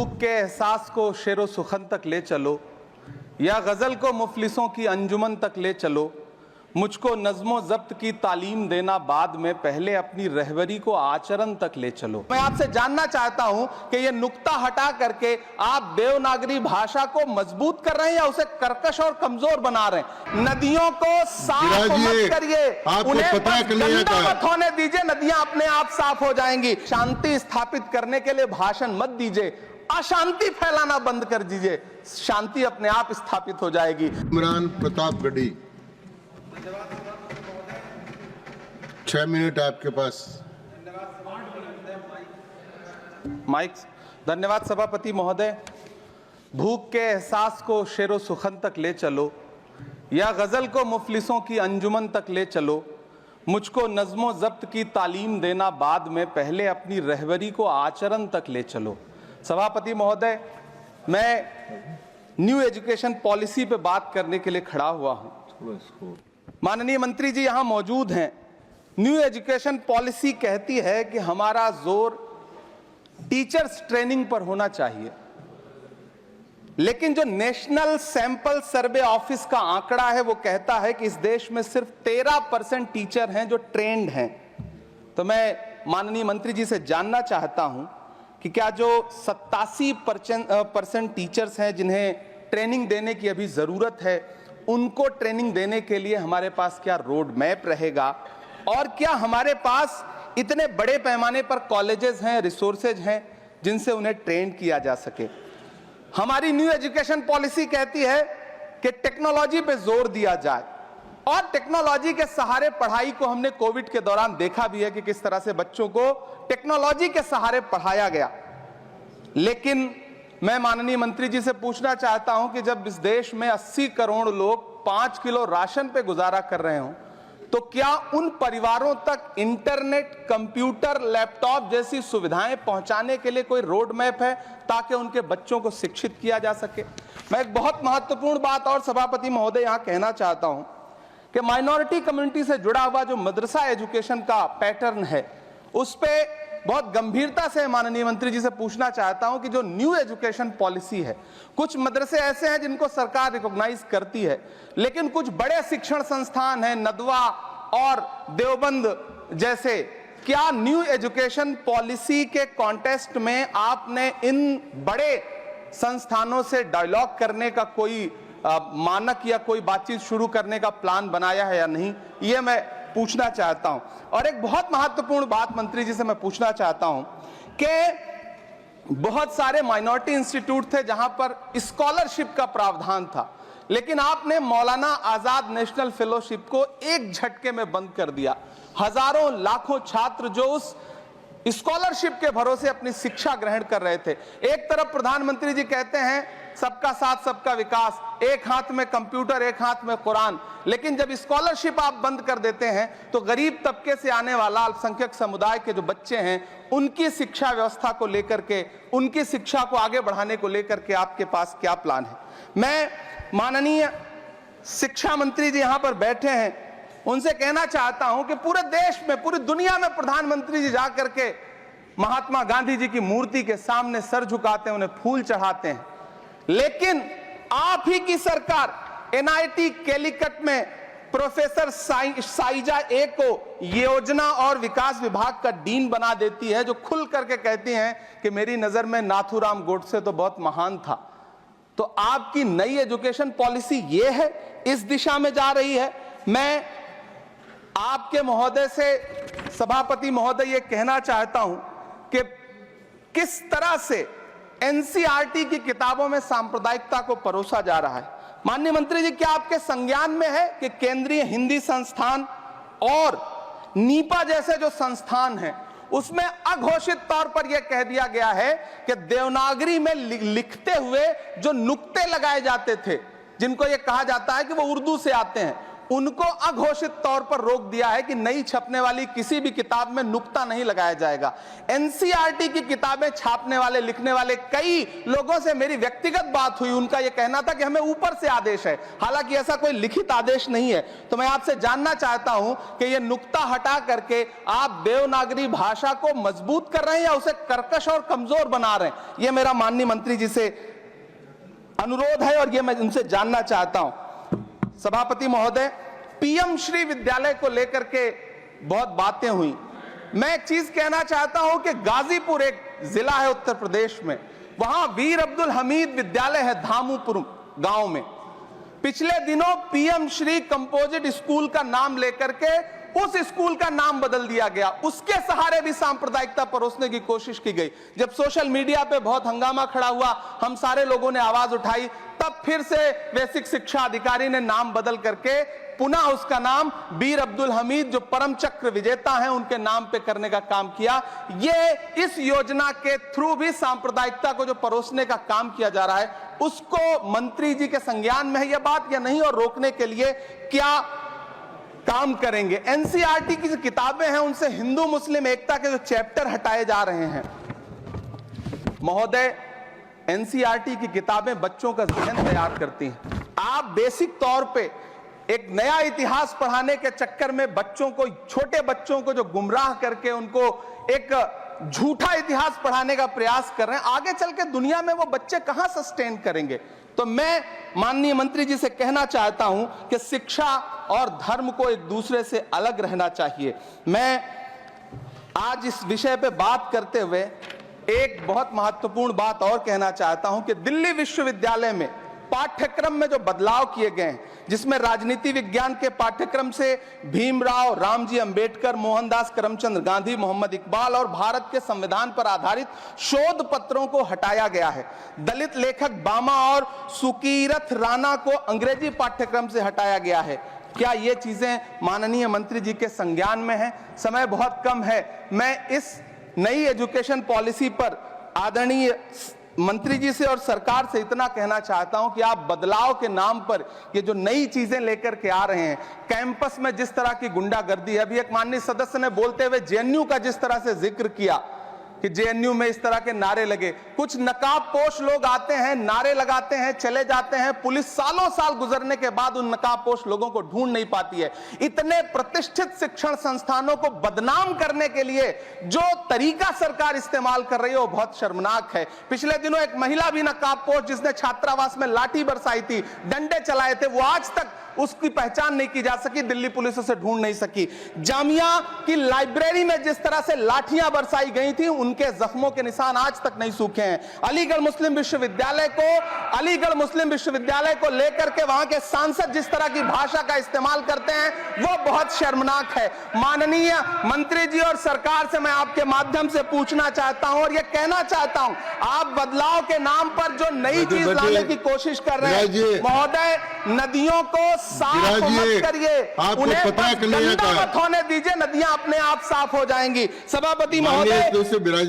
भूख के एहसास को शेरो सुखन तक ले चलो, या गजल को मुफलिसों की अंजुमन तक ले चलो। मुझको नज़्मो ज़ब्त की तालीम देना बाद में, पहले अपनी रहबरी को आचरण तक ले चलो। मैं आपसे जानना चाहता हूं कि ये नुक्ता हटा करके आप देवनागरी भाषा को मजबूत कर रहे हैं या उसे कर्कश और कमजोर बना रहे हैं। नदियों को साफ मत करिए, उन्हें गंदा मत होने दीजिए, नदियां अपने आप साफ हो जाएंगी। शांति स्थापित करने के लिए भाषण मत दीजिए, अशांति फैलाना बंद कर दीजिए, शांति अपने आप स्थापित हो जाएगी। इमरान प्रतापगढ़ी, 6 मिनट आपके पास। माइक। धन्यवाद सभापति महोदय। भूख के एहसास को शेरो सुखन तक ले चलो, या गजल को मुफलिसों की अंजुमन तक ले चलो। मुझको नज़्मो ज़ब्त की तालीम देना बाद में, पहले अपनी रहबरी को आचरण तक ले चलो। सभापति महोदय, मैं न्यू एजुकेशन पॉलिसी पे बात करने के लिए खड़ा हुआ हूं। माननीय मंत्री जी यहां मौजूद हैं। न्यू एजुकेशन पॉलिसी कहती है कि हमारा जोर टीचर्स ट्रेनिंग पर होना चाहिए, लेकिन जो नेशनल सैंपल सर्वे ऑफिस का आंकड़ा है वो कहता है कि इस देश में सिर्फ 13% टीचर हैं जो ट्रेंड हैं। तो मैं माननीय मंत्री जी से जानना चाहता हूं कि क्या जो 87% टीचर्स हैं जिन्हें ट्रेनिंग देने की अभी जरूरत है, उनको ट्रेनिंग देने के लिए हमारे पास क्या रोड मैप रहेगा, और क्या हमारे पास इतने बड़े पैमाने पर कॉलेजेस हैं, रिसोर्सेज हैं जिनसे उन्हें ट्रेन किया जा सके। हमारी न्यू एजुकेशन पॉलिसी कहती है कि टेक्नोलॉजी पे जोर दिया जाए, और टेक्नोलॉजी के सहारे पढ़ाई को हमने कोविड के दौरान देखा भी है कि किस तरह से बच्चों को टेक्नोलॉजी के सहारे पढ़ाया गया। लेकिन मैं माननीय मंत्री जी से पूछना चाहता हूं कि जब इस देश में 80 करोड़ लोग 5 किलो राशन पे गुजारा कर रहे हों, तो क्या उन परिवारों तक इंटरनेट, कंप्यूटर, लैपटॉप जैसी सुविधाएं पहुंचाने के लिए कोई रोड मैप है ताकि उनके बच्चों को शिक्षित किया जा सके? मैं एक बहुत महत्वपूर्ण बात और सभापति महोदय यहां कहना चाहता हूं कि माइनॉरिटी कम्युनिटी से जुड़ा हुआ जो मदरसा एजुकेशन का पैटर्न है, उस पे बहुत गंभीरता से माननीय मंत्री जी से पूछना चाहता हूं कि जो न्यू एजुकेशन पॉलिसी है, कुछ मदरसे ऐसे हैं जिनको सरकार रिकॉग्नाइज करती है, लेकिन कुछ बड़े शिक्षण संस्थान हैं, नदवा और देवबंद जैसे, क्या न्यू एजुकेशन पॉलिसी के कॉन्टेस्ट में आपने इन बड़े संस्थानों से डायलॉग करने का कोई मानक या कोई बातचीत शुरू करने का प्लान बनाया है या नहीं, ये मैं पूछना चाहता हूं। और एक बहुत महत्वपूर्ण बात मंत्री जी से मैं पूछना चाहता हूं कि बहुत सारे माइनॉरिटी इंस्टीट्यूट थे जहां पर स्कॉलरशिप का प्रावधान था, लेकिन आपने मौलाना आजाद नेशनल फेलोशिप को एक झटके में बंद कर दिया। हजारों लाखों छात्र जो उस स्कॉलरशिप के भरोसे अपनी शिक्षा ग्रहण कर रहे थे। एक तरफ प्रधानमंत्री जी कहते हैं सबका साथ सबका विकास, एक हाथ में कंप्यूटर एक हाथ में कुरान, लेकिन जब स्कॉलरशिप आप बंद कर देते हैं तो गरीब तबके से आने वाला अल्पसंख्यक समुदाय के जो बच्चे हैं, उनकी शिक्षा व्यवस्था को लेकर के, उनकी शिक्षा को आगे बढ़ाने को लेकर के आपके पास क्या प्लान है? मैं माननीय शिक्षा मंत्री जी यहां पर बैठे हैं, उनसे कहना चाहता हूं कि पूरे देश में, पूरी दुनिया में प्रधानमंत्री जी जाकर के महात्मा गांधी जी की मूर्ति के सामने सर झुकाते हैं, उन्हें फूल चढ़ाते हैं, लेकिन आप ही की सरकार NIT कैलिकट में प्रोफेसर साइजा ए को योजना और विकास विभाग का डीन बना देती है, जो खुल करके कहती हैं कि मेरी नजर में नाथूराम गोडसे तो बहुत महान था। तो आपकी नई एजुकेशन पॉलिसी ये है, इस दिशा में जा रही है। मैं आपके महोदय से, सभापति महोदय, ये कहना चाहता हूं कि किस तरह से NCERT की किताबों में सांप्रदायिकता को परोसा जा रहा है। माननीय मंत्री जी, क्या आपके संज्ञान में है कि केंद्रीय हिंदी संस्थान और नीपा जैसे जो संस्थान हैं, उसमें अघोषित तौर पर यह कह दिया गया है कि देवनागरी में लिखते हुए जो नुक्ते लगाए जाते थे, जिनको यह कहा जाता है कि वो उर्दू से आते हैं, उनको अघोषित तौर पर रोक दिया है कि नई छपने वाली किसी भी किताब में नुक्ता नहीं लगाया जाएगा। एनसीईआरटी की किताबें छापने वाले, लिखने वाले कई लोगों से मेरी व्यक्तिगत बात हुई। उनका यह कहना था कि हमें ऊपर से आदेश है, हालांकि ऐसा कोई लिखित आदेश नहीं है। तो मैं आपसे जानना चाहता हूं कि यह नुक्ता हटा करके आप देवनागरी भाषा को मजबूत कर रहे हैं या उसे कर्कश और कमजोर बना रहे हैं? यह मेरा माननीय मंत्री जी से अनुरोध है और यह मैं उनसे जानना चाहता हूं। सभापति महोदय, पीएम श्री विद्यालय को लेकर के बहुत बातें हुई। मैं एक चीज कहना चाहता हूं कि गाजीपुर एक जिला है उत्तर प्रदेश में, वहां वीर अब्दुल हमीद विद्यालय है धामूपुर गांव में। पिछले दिनों पीएम श्री कंपोजिट स्कूल का नाम लेकर के उस स्कूल का नाम बदल दिया गया। उसके सहारे भी सांप्रदायिकता परोसने की कोशिश की गई। जब सोशल मीडिया पे बहुत हंगामा खड़ा हुआ, हम सारे लोगों ने आवाज उठाई, तब फिर से बेसिक शिक्षा अधिकारी ने नाम बदल करके पुनः उसका नाम वीर अब्दुल हमीद, जो परम चक्र विजेता हैं, उनके नाम पे करने का काम किया। ये इस योजना के थ्रू भी सांप्रदायिकता को जो परोसने का काम किया जा रहा है, उसको मंत्री जी के संज्ञान में है यह बात या नहीं, और रोकने के लिए क्या काम करेंगे? एनसीईआरटी की जो किताबें हैं उनसे हिंदू मुस्लिम एकता के जो चैप्टर हटाए जा रहे हैं। महोदय, एनसीईआरटी की किताबें बच्चों का ज़हन तैयार करती हैं। आप बेसिक तौर पे एक नया इतिहास पढ़ाने के चक्कर में बच्चों को, छोटे बच्चों को जो गुमराह करके उनको एक झूठा इतिहास पढ़ाने का प्रयास कर रहे हैं, आगे चल के दुनिया में वो बच्चे कहां सस्टेन करेंगे? तो मैं माननीय मंत्री जी से कहना चाहता हूं कि शिक्षा और धर्म को एक दूसरे से अलग रहना चाहिए। मैं आज इस विषय पे बात करते हुए एक बहुत महत्वपूर्ण बात और कहना चाहता हूं कि दिल्ली विश्वविद्यालय में पाठ्यक्रम में जो बदलाव किए गए हैं, जिसमें राजनीति विज्ञान के पाठ्यक्रम से भीमराव रामजी अंबेडकर, मोहनदास करमचंद गांधी, मोहम्मद इकबाल और भारत के संविधान पर आधारित शोध पत्रों को हटाया गया है। दलित लेखक बामा और सुकीरथ राणा को अंग्रेजी पाठ्यक्रम से हटाया गया है। क्या ये चीजें माननीय मंत्री जी के संज्ञान में है? समय बहुत कम है। मैं इस नई एजुकेशन पॉलिसी पर आदरणीय मंत्री जी से और सरकार से इतना कहना चाहता हूं कि आप बदलाव के नाम पर ये जो नई चीजें लेकर के आ रहे हैं, कैंपस में जिस तरह की गुंडागर्दी, अभी एक माननीय सदस्य ने बोलते हुए जेएनयू का जिस तरह से जिक्र किया कि जेएनयू में इस तरह के नारे लगे, कुछ नकाबपोश लोग आते हैं, नारे लगाते हैं, चले जाते हैं, पुलिस सालों साल गुजरने के बाद उन नकाबपोश लोगों को ढूंढ नहीं पाती है। इतने प्रतिष्ठित शिक्षण संस्थानों को बदनाम करने के लिए जो तरीका सरकार इस्तेमाल कर रही है वो बहुत शर्मनाक है। पिछले दिनों एक महिला भी नकाबपोश, जिसने छात्रावास में लाठी बरसाई थी, डंडे चलाए थे, वो आज तक उसकी पहचान नहीं की जा सकी, दिल्ली पुलिस उसे ढूंढ नहीं सकी। जामिया की लाइब्रेरी में जिस तरह से लाठियां बरसाई गई थी, उनके जख्मों के निशान आज तक नहीं सूखे हैं। अलीगढ़ मुस्लिम विश्वविद्यालय को लेकर के वहां के सांसद जिस तरह की भाषा का इस्तेमाल करते हैं, वो बहुत शर्मनाक है। माननीय मंत्री जी और सरकार से मैं आपके माध्यम से पूछना चाहता हूं और यह कहना चाहता हूं, आप बदलाव के नाम पर जो नई चीज लाने की कोशिश कर रहे हैं, महोदय, नदियों को साफ मत करिए, उन्हें गंदा मत होने दीजिए, नदियां अपने आप साफ हो जाएंगी। सभापति महोदय,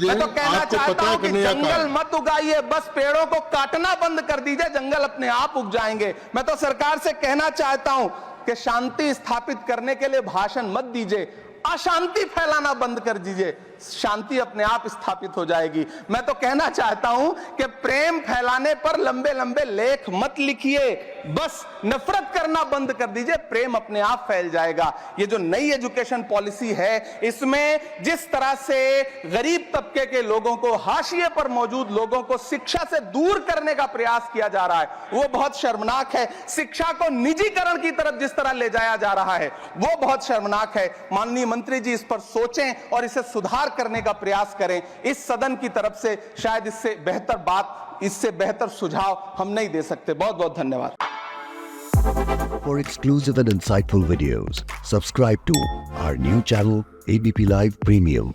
मैं तो कहना चाहता हूं कि जंगल मत उगाइए, बस पेड़ों को काटना बंद कर दीजिए, जंगल अपने आप उग जाएंगे। मैं तो सरकार से कहना चाहता हूं कि शांति स्थापित करने के लिए भाषण मत दीजिए, अशांति फैलाना बंद कर दीजिए, शांति अपने आप स्थापित हो जाएगी। मैं तो कहना चाहता हूं कि प्रेम फैलाने पर लंबे लंबे लेख मत लिखिए, बस नफरत करना बंद कर दीजिए, प्रेम अपने आप फैल जाएगा। ये जो नई एजुकेशन पॉलिसी है, इसमें जिस तरह से गरीब तबके के लोगों को, हाशिए पर मौजूद लोगों को शिक्षा से दूर करने का प्रयास किया जा रहा है, वो बहुत शर्मनाक है। शिक्षा को निजीकरण की तरफ जिस तरह ले जाया जा रहा है, वो बहुत शर्मनाक है। माननीय मंत्री जी इस पर सोचें और इसे सुधार करने का प्रयास करें। इस सदन की तरफ से शायद इससे बेहतर बात, इससे बेहतर सुझाव हम नहीं दे सकते। बहुत बहुत धन्यवाद। For exclusive and insightful videos, subscribe to our new channel ABP Live Premium.